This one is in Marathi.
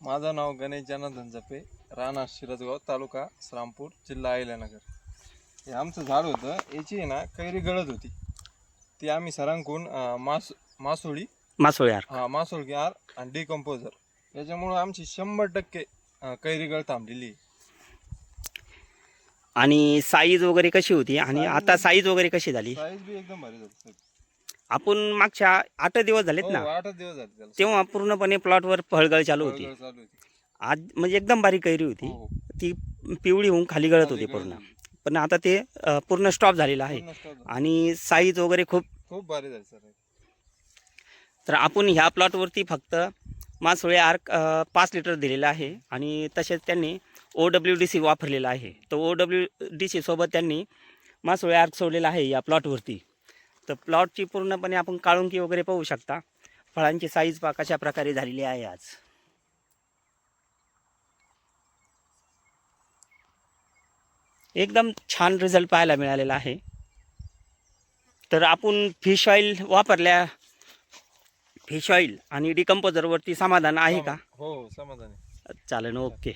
माझं नाव गणेश जनार्दन जपे, राहणार शिरसगाव, तालुका श्रामपूर, जिल्हा अहिल्यानगर. हे आमचं झाड होतं, याची आहे ना कैरी गळत होती. ती आम्ही सरांकडून मासोळी मासोळी आर आणि डिकम्पोजर याच्यामुळे आमची 100% कैरी गळ थांबलेली. आणि साईज वगैरे कशी होती आणि आता साईज वगैरे कशी झाली? साईज बी एकदम भारी झाली. आपण मागच्या 8 दिवस झालेत ना, 8 दिवस झाले त्याला. तेव्हा पूर्णपणे प्लॉटवर फळगळ चालू होती. चालू होती. आज म्हणजे एकदम बारीक कैरी होती. हो. ती पिवळी होऊन खाली गळत होती पूर्ण. पण आता ते पूर्ण स्टॉप झालेलं आहे आणि साईज वगैरे खूप भारी झाली सर. तर आपण ह्या प्लॉटवरती फक्त मासोळे आर्क 5 लिटर दिलेलं आहे आणि तसेच त्यांनी OWDC वापरलेला आहे. तर OWDC सोबत त्यांनी मासोळे आर्क सोडलेला आहे या प्लॉटवरती. तर प्लॉटची पूर्णपणे आपण काळुंकी वगैरे पाहू शकता. फळांची साईज पहा कशा प्रकारे झालेली आहे. आज एकदम छान रिझल्ट पाहायला मिळालेला आहे. तर आपण फिश ऑइल आणि डिकम्पोजरवरती समाधान आहे का? हो, समाधानी. चालेल, ओके.